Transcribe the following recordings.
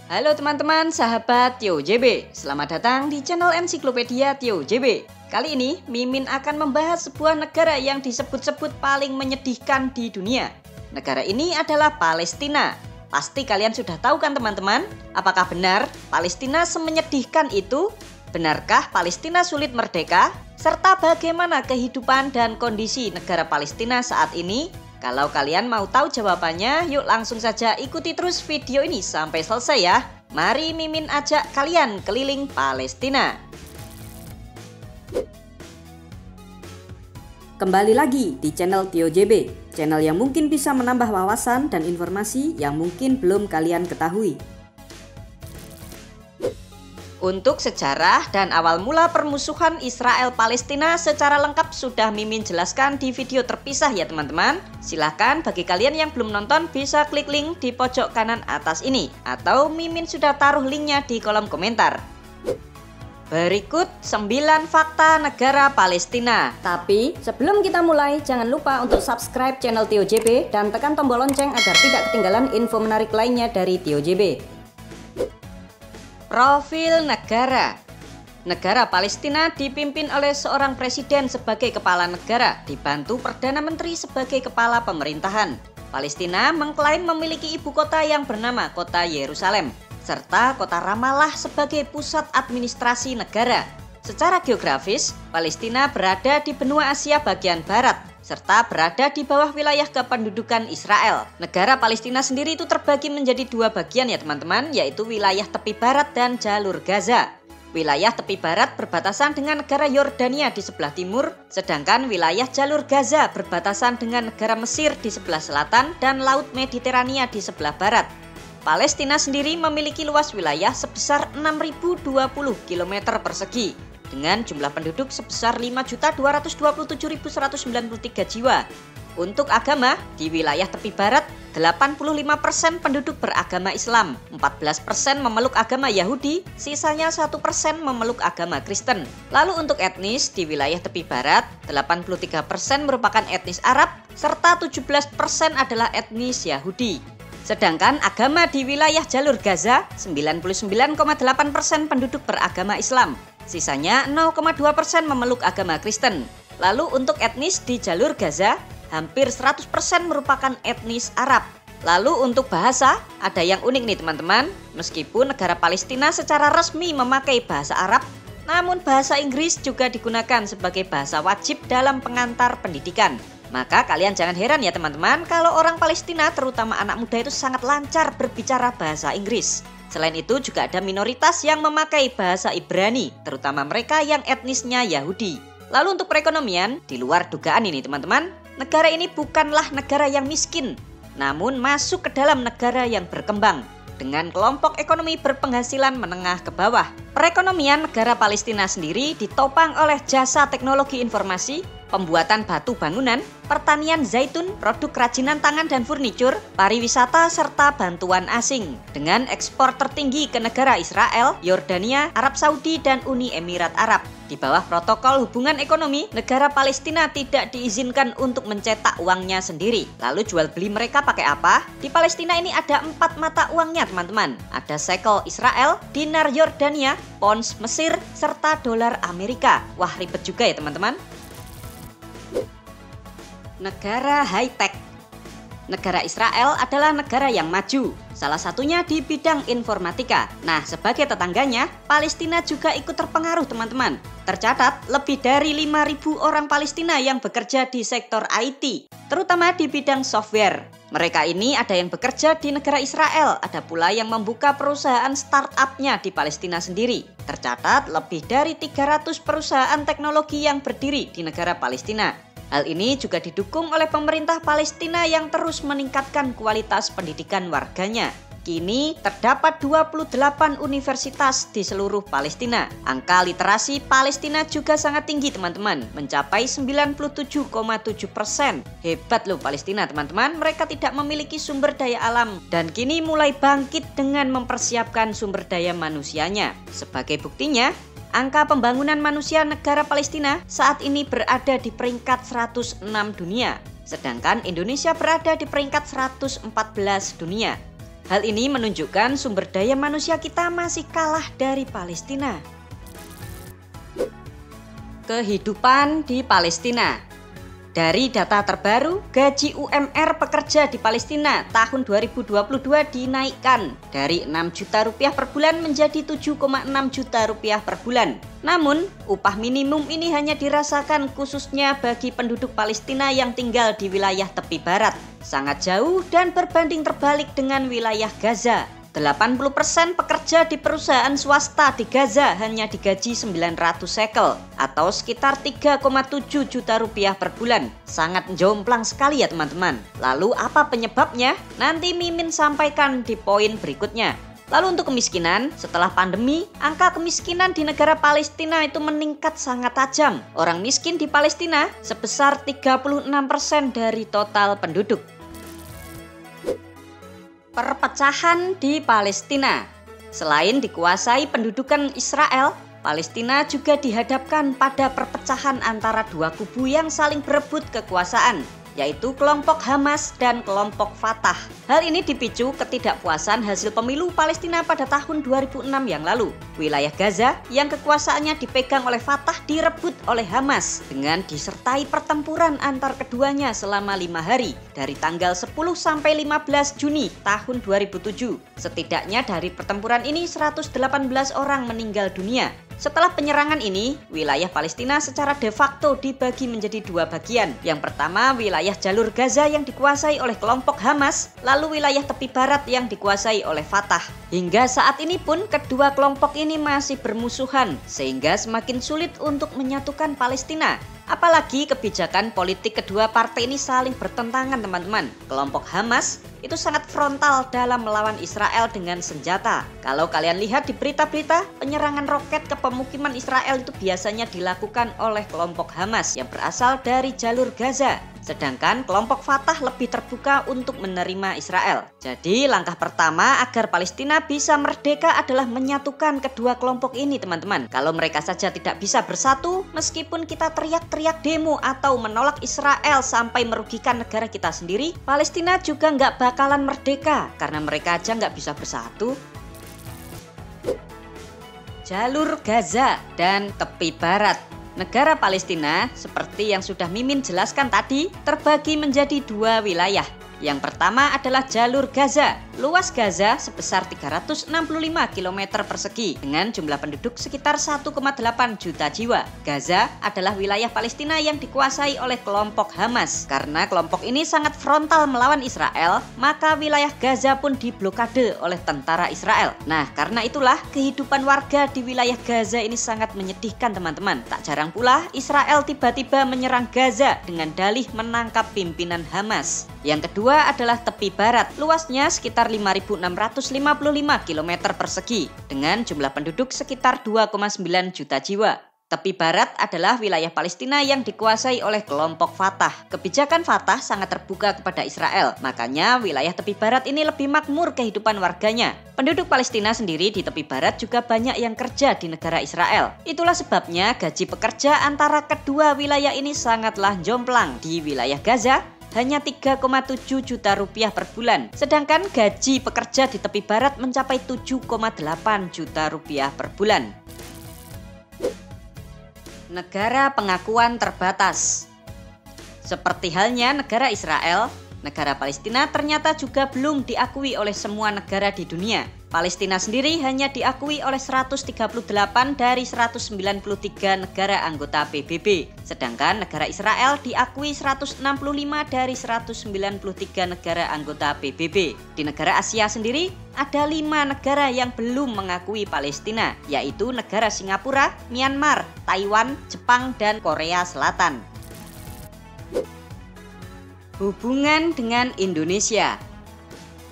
Halo teman-teman, sahabat Tio JB. Selamat datang di channel Ensiklopedia Tio JB. Kali ini, Mimin akan membahas sebuah negara yang disebut-sebut paling menyedihkan di dunia. Negara ini adalah Palestina. Pasti kalian sudah tahu kan teman-teman? Apakah benar Palestina semenyedihkan itu? Benarkah Palestina sulit merdeka? Serta bagaimana kehidupan dan kondisi negara Palestina saat ini? Kalau kalian mau tahu jawabannya, yuk langsung saja ikuti terus video ini sampai selesai ya. Mari Mimin ajak kalian keliling Palestina. Kembali lagi di channel Tio JB, channel yang mungkin bisa menambah wawasan dan informasi yang mungkin belum kalian ketahui. Untuk sejarah dan awal mula permusuhan Israel-Palestina secara lengkap sudah Mimin jelaskan di video terpisah ya teman-teman. Silahkan bagi kalian yang belum nonton bisa klik link di pojok kanan atas ini. Atau Mimin sudah taruh linknya di kolom komentar. Berikut 9 fakta negara Palestina. Tapi sebelum kita mulai, jangan lupa untuk subscribe channel Tio JB dan tekan tombol lonceng agar tidak ketinggalan info menarik lainnya dari Tio JB. Profil negara. Negara Palestina dipimpin oleh seorang presiden sebagai kepala negara, dibantu Perdana Menteri sebagai kepala pemerintahan. Palestina mengklaim memiliki ibu kota yang bernama Kota Yerusalem, serta Kota Ramallah sebagai pusat administrasi negara. Secara geografis, Palestina berada di benua Asia bagian barat, serta berada di bawah wilayah kependudukan Israel. Negara Palestina sendiri itu terbagi menjadi dua bagian ya teman-teman, yaitu wilayah tepi barat dan jalur Gaza. Wilayah tepi barat berbatasan dengan negara Yordania di sebelah timur, sedangkan wilayah jalur Gaza berbatasan dengan negara Mesir di sebelah selatan dan Laut Mediterania di sebelah barat. Palestina sendiri memiliki luas wilayah sebesar 6.020 km persegi, dengan jumlah penduduk sebesar 5.227.193 jiwa. Untuk agama, di wilayah tepi barat, 85% penduduk beragama Islam, 14% memeluk agama Yahudi, sisanya 1% memeluk agama Kristen. Lalu untuk etnis, di wilayah tepi barat, 83% merupakan etnis Arab, serta 17% adalah etnis Yahudi. Sedangkan agama di wilayah jalur Gaza, 99,8% penduduk beragama Islam, sisanya 0,2% memeluk agama Kristen. Lalu untuk etnis di jalur Gaza, hampir 100% merupakan etnis Arab. Lalu untuk bahasa, ada yang unik nih teman-teman. Meskipun negara Palestina secara resmi memakai bahasa Arab, namun bahasa Inggris juga digunakan sebagai bahasa wajib dalam pengantar pendidikan. Maka kalian jangan heran ya teman-teman kalau orang Palestina terutama anak muda itu sangat lancar berbicara bahasa Inggris. Selain itu juga ada minoritas yang memakai bahasa Ibrani, terutama mereka yang etnisnya Yahudi. Lalu untuk perekonomian, di luar dugaan ini teman-teman, negara ini bukanlah negara yang miskin, namun masuk ke dalam negara yang berkembang, dengan kelompok ekonomi berpenghasilan menengah ke bawah. Perekonomian negara Palestina sendiri ditopang oleh jasa teknologi informasi, pembuatan batu bangunan, pertanian zaitun, produk kerajinan tangan dan furnitur, pariwisata, serta bantuan asing. Dengan ekspor tertinggi ke negara Israel, Yordania, Arab Saudi, dan Uni Emirat Arab. Di bawah protokol hubungan ekonomi, negara Palestina tidak diizinkan untuk mencetak uangnya sendiri. Lalu jual beli mereka pakai apa? Di Palestina ini ada 4 mata uangnya teman-teman. Ada shekel Israel, dinar Yordania, pounds Mesir, serta dolar Amerika. Wah, ribet juga ya teman-teman. Negara high-tech. Negara Israel adalah negara yang maju, salah satunya di bidang informatika. Nah, sebagai tetangganya, Palestina juga ikut terpengaruh teman-teman. Tercatat lebih dari 5.000 orang Palestina yang bekerja di sektor IT, terutama di bidang software. Mereka ini ada yang bekerja di negara Israel, ada pula yang membuka perusahaan startup-nya di Palestina sendiri. Tercatat lebih dari 300 perusahaan teknologi yang berdiri di negara Palestina. Hal ini juga didukung oleh pemerintah Palestina yang terus meningkatkan kualitas pendidikan warganya. Kini terdapat 28 universitas di seluruh Palestina. Angka literasi Palestina juga sangat tinggi teman-teman, mencapai 97,7%. Hebat loh Palestina teman-teman, mereka tidak memiliki sumber daya alam dan kini mulai bangkit dengan mempersiapkan sumber daya manusianya. Sebagai buktinya, angka pembangunan manusia negara Palestina saat ini berada di peringkat 106 dunia, sedangkan Indonesia berada di peringkat 114 dunia. Hal ini menunjukkan sumber daya manusia kita masih kalah dari Palestina. Kehidupan di Palestina. Dari data terbaru, gaji UMR pekerja di Palestina tahun 2022 dinaikkan dari 6 juta rupiah per bulan menjadi 7,6 juta rupiah per bulan. Namun, upah minimum ini hanya dirasakan khususnya bagi penduduk Palestina yang tinggal di wilayah tepi barat. Sangat jauh dan berbanding terbalik dengan wilayah Gaza. 80% pekerja di perusahaan swasta di Gaza hanya digaji 900 shekel atau sekitar 3,7 juta rupiah per bulan. Sangat jomplang sekali ya teman-teman. Lalu apa penyebabnya? Nanti Mimin sampaikan di poin berikutnya. Lalu untuk kemiskinan, setelah pandemi, angka kemiskinan di negara Palestina itu meningkat sangat tajam. Orang miskin di Palestina sebesar 36% dari total penduduk. Perpecahan di Palestina. Selain dikuasai pendudukan Israel, Palestina juga dihadapkan pada perpecahan antara dua kubu yang saling berebut kekuasaan, yaitu kelompok Hamas dan kelompok Fatah. Hal ini dipicu ketidakpuasan hasil pemilu Palestina pada tahun 2006 yang lalu. Wilayah Gaza yang kekuasaannya dipegang oleh Fatah direbut oleh Hamas dengan disertai pertempuran antar keduanya selama 5 hari dari tanggal 10 sampai 15 Juni tahun 2007. Setidaknya dari pertempuran ini 118 orang meninggal dunia. Setelah penyerangan ini, wilayah Palestina secara de facto dibagi menjadi dua bagian. Yang pertama, wilayah jalur Gaza yang dikuasai oleh kelompok Hamas, lalu wilayah tepi barat yang dikuasai oleh Fatah. Hingga saat ini pun kedua kelompok ini masih bermusuhan, sehingga semakin sulit untuk menyatukan Palestina. Apalagi kebijakan politik kedua partai ini saling bertentangan teman-teman. Kelompok Hamas itu sangat frontal dalam melawan Israel dengan senjata. Kalau kalian lihat di berita-berita, penyerangan roket ke pemukiman Israel itu biasanya dilakukan oleh kelompok Hamas yang berasal dari jalur Gaza. Sedangkan kelompok Fatah lebih terbuka untuk menerima Israel. Jadi langkah pertama agar Palestina bisa merdeka adalah menyatukan kedua kelompok ini teman-teman. Kalau mereka saja tidak bisa bersatu, meskipun kita teriak-teriak demo atau menolak Israel sampai merugikan negara kita sendiri, Palestina juga nggak bakalan merdeka karena mereka aja nggak bisa bersatu. Jalur Gaza dan tepi barat. Negara Palestina, seperti yang sudah Mimin jelaskan tadi, terbagi menjadi dua wilayah. Yang pertama adalah jalur Gaza. Luas Gaza sebesar 365 km persegi dengan jumlah penduduk sekitar 1,8 juta jiwa. Gaza adalah wilayah Palestina yang dikuasai oleh kelompok Hamas. Karena kelompok ini sangat frontal melawan Israel, maka wilayah Gaza pun diblokade oleh tentara Israel. Nah, karena itulah kehidupan warga di wilayah Gaza ini sangat menyedihkan teman-teman. Tak jarang pula Israel tiba-tiba menyerang Gaza dengan dalih menangkap pimpinan Hamas. Yang kedua adalah tepi barat. Luasnya sekitar 5.655 km persegi dengan jumlah penduduk sekitar 2,9 juta jiwa. Tepi barat adalah wilayah Palestina yang dikuasai oleh kelompok Fatah. Kebijakan Fatah sangat terbuka kepada Israel, makanya wilayah tepi barat ini lebih makmur kehidupan warganya. Penduduk Palestina sendiri di tepi barat juga banyak yang kerja di negara Israel. Itulah sebabnya gaji pekerja antara kedua wilayah ini sangatlah jomplang. Di wilayah Gaza hanya 3,7 juta rupiah per bulan. Sedangkan gaji pekerja di tepi barat mencapai 7,8 juta rupiah per bulan. Negara pengakuan terbatas. Seperti halnya negara Israel, negara Palestina ternyata juga belum diakui oleh semua negara di dunia. Palestina sendiri hanya diakui oleh 138 dari 193 negara anggota PBB. Sedangkan negara Israel diakui 165 dari 193 negara anggota PBB. Di negara Asia sendiri, ada 5 negara yang belum mengakui Palestina, yaitu negara Singapura, Myanmar, Taiwan, Jepang, dan Korea Selatan. Hubungan dengan Indonesia.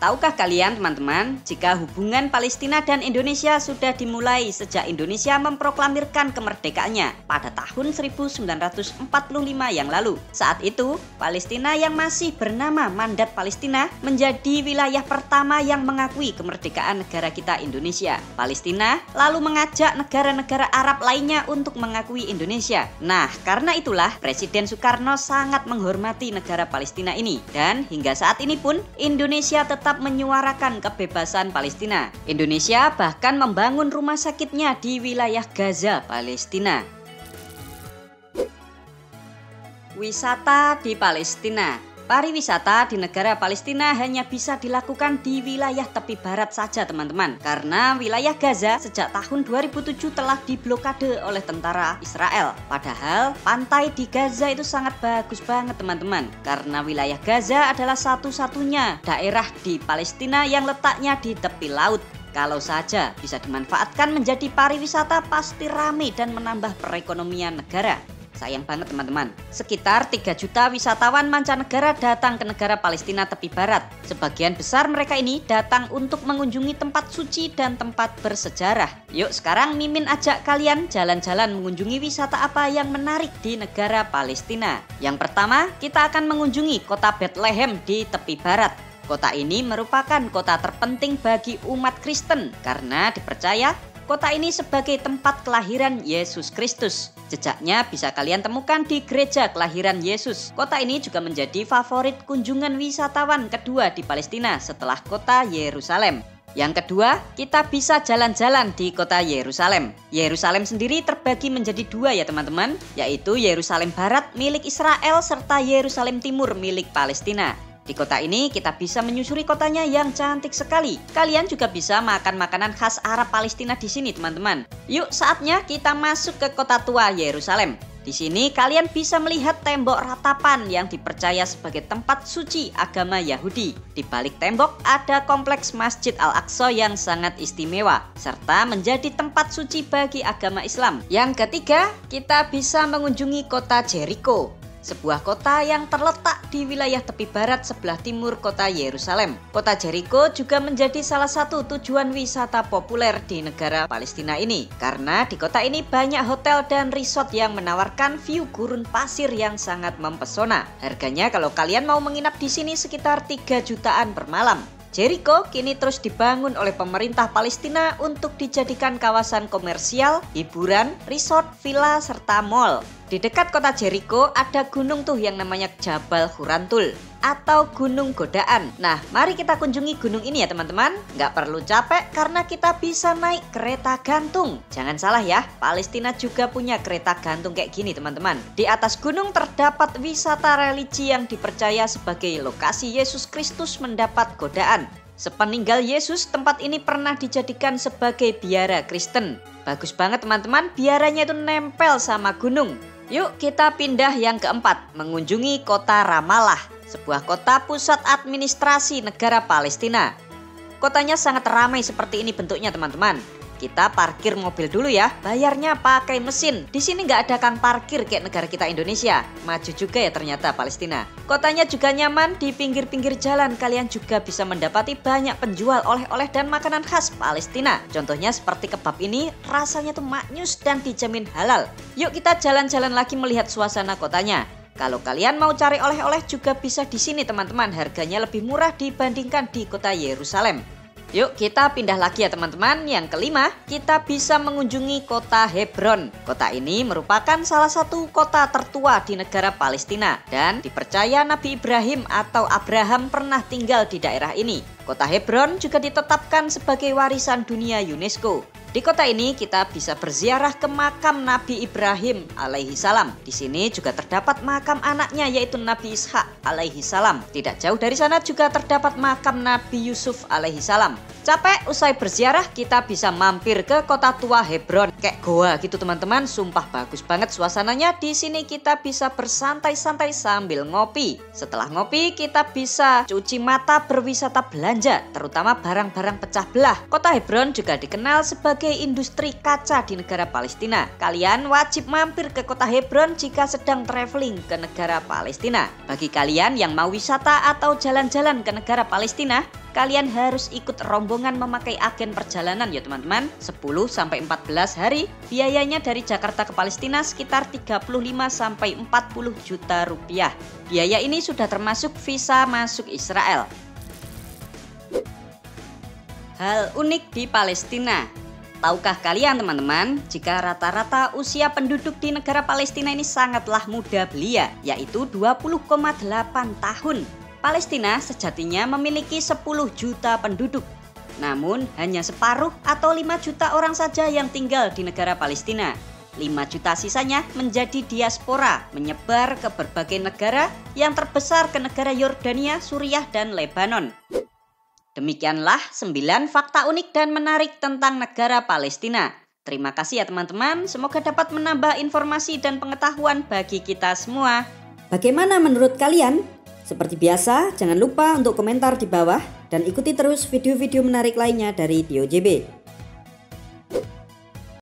Tahukah kalian teman-teman, jika hubungan Palestina dan Indonesia sudah dimulai sejak Indonesia memproklamirkan kemerdekaannya pada tahun 1945 yang lalu. Saat itu, Palestina yang masih bernama Mandat Palestina menjadi wilayah pertama yang mengakui kemerdekaan negara kita Indonesia. Palestina lalu mengajak negara-negara Arab lainnya untuk mengakui Indonesia. Nah, karena itulah Presiden Soekarno sangat menghormati negara Palestina ini. Dan hingga saat ini pun Indonesia tetap tetap menyuarakan kebebasan Palestina. Indonesia bahkan membangun rumah sakitnya di wilayah Gaza, Palestina. Wisata di Palestina. Pariwisata di negara Palestina hanya bisa dilakukan di wilayah tepi barat saja teman-teman. Karena wilayah Gaza sejak tahun 2007 telah diblokade oleh tentara Israel. Padahal pantai di Gaza itu sangat bagus banget teman-teman. Karena wilayah Gaza adalah satu-satunya daerah di Palestina yang letaknya di tepi laut. Kalau saja bisa dimanfaatkan menjadi pariwisata pasti ramai dan menambah perekonomian negara. Sayang banget teman-teman, sekitar 3 juta wisatawan mancanegara datang ke negara Palestina tepi barat. Sebagian besar mereka ini datang untuk mengunjungi tempat suci dan tempat bersejarah. Yuk sekarang Mimin ajak kalian jalan-jalan mengunjungi wisata apa yang menarik di negara Palestina. Yang pertama, kita akan mengunjungi kota Bethlehem di tepi barat. Kota ini merupakan kota terpenting bagi umat Kristen karena dipercaya kota ini sebagai tempat kelahiran Yesus Kristus. Jejaknya bisa kalian temukan di gereja kelahiran Yesus. Kota ini juga menjadi favorit kunjungan wisatawan kedua di Palestina setelah kota Yerusalem. Yang kedua, kita bisa jalan-jalan di kota Yerusalem. Yerusalem sendiri terbagi menjadi 2 ya teman-teman, yaitu Yerusalem Barat milik Israel serta Yerusalem Timur milik Palestina. Di kota ini kita bisa menyusuri kotanya yang cantik sekali. Kalian juga bisa makan makanan khas Arab Palestina di sini teman-teman. Yuk saatnya kita masuk ke kota tua Yerusalem. Di sini kalian bisa melihat tembok ratapan yang dipercaya sebagai tempat suci agama Yahudi. Di balik tembok ada kompleks Masjid Al-Aqsa yang sangat istimewa serta menjadi tempat suci bagi agama Islam. Yang ketiga, kita bisa mengunjungi kota Jericho. Sebuah kota yang terletak di wilayah tepi barat sebelah timur kota Yerusalem. Kota Jericho juga menjadi salah satu tujuan wisata populer di negara Palestina ini. Karena di kota ini banyak hotel dan resort yang menawarkan view gurun pasir yang sangat mempesona. Harganya kalau kalian mau menginap di sini sekitar 3 jutaan per malam. Jericho kini terus dibangun oleh pemerintah Palestina untuk dijadikan kawasan komersial, hiburan, resort, villa, serta mall. Di dekat kota Jericho ada gunung tuh yang namanya Jabal Hurantul atau Gunung Godaan. Nah, mari kita kunjungi gunung ini ya teman-teman. Nggak perlu capek karena kita bisa naik kereta gantung. Jangan salah ya, Palestina juga punya kereta gantung kayak gini teman-teman. Di atas gunung terdapat wisata religi yang dipercaya sebagai lokasi Yesus Kristus mendapat godaan. Sepeninggal Yesus, tempat ini pernah dijadikan sebagai biara Kristen. Bagus banget teman-teman, biaranya itu nempel sama gunung. Yuk kita pindah yang keempat, mengunjungi kota Ramallah, sebuah kota pusat administrasi negara Palestina. Kotanya sangat ramai seperti ini bentuknya teman-teman. Kita parkir mobil dulu ya, bayarnya pakai mesin. Di sini nggak ada kang parkir kayak negara kita Indonesia. Maju juga ya ternyata Palestina. Kotanya juga nyaman, di pinggir-pinggir jalan kalian juga bisa mendapati banyak penjual oleh-oleh dan makanan khas Palestina. Contohnya seperti kebab ini, rasanya tuh maknyus dan dijamin halal. Yuk kita jalan-jalan lagi melihat suasana kotanya. Kalau kalian mau cari oleh-oleh juga bisa di sini teman-teman. Harganya lebih murah dibandingkan di kota Yerusalem. Yuk kita pindah lagi ya teman-teman. Yang kelima, kita bisa mengunjungi kota Hebron. Kota ini merupakan salah satu kota tertua di negara Palestina dan dipercaya Nabi Ibrahim atau Abraham pernah tinggal di daerah ini. Kota Hebron juga ditetapkan sebagai warisan dunia UNESCO. Di kota ini kita bisa berziarah ke makam Nabi Ibrahim alaihi salam. Di sini juga terdapat makam anaknya yaitu Nabi Ishak alaihi salam. Tidak jauh dari sana juga terdapat makam Nabi Yusuf alaihi salam. Capek usai berziarah kita bisa mampir ke kota tua Hebron. Kayak goa gitu teman-teman, sumpah bagus banget suasananya. Di sini kita bisa bersantai-santai sambil ngopi. Setelah ngopi kita bisa cuci mata berwisata belanja, terutama barang-barang pecah belah. Kota Hebron juga dikenal sebagai industri kaca di negara Palestina. Kalian wajib mampir ke kota Hebron jika sedang traveling ke negara Palestina. Bagi kalian yang mau wisata atau jalan-jalan ke negara Palestina, kalian harus ikut rombongan memakai agen perjalanan ya teman-teman. 10-14 hari, biayanya dari Jakarta ke Palestina sekitar 35-40 juta rupiah. Biaya ini sudah termasuk visa masuk Israel. Hal unik di Palestina. Tahukah kalian teman-teman, jika rata-rata usia penduduk di negara Palestina ini sangatlah muda belia, yaitu 20,8 tahun. Palestina sejatinya memiliki 10 juta penduduk. Namun hanya separuh atau 5 juta orang saja yang tinggal di negara Palestina. 5 juta sisanya menjadi diaspora, menyebar ke berbagai negara, yang terbesar ke negara Yordania, Suriah, dan Lebanon. Demikianlah 9 fakta unik dan menarik tentang negara Palestina. Terima kasih ya teman-teman, semoga dapat menambah informasi dan pengetahuan bagi kita semua. Bagaimana menurut kalian? Seperti biasa, jangan lupa untuk komentar di bawah dan ikuti terus video-video menarik lainnya dari Tio JB.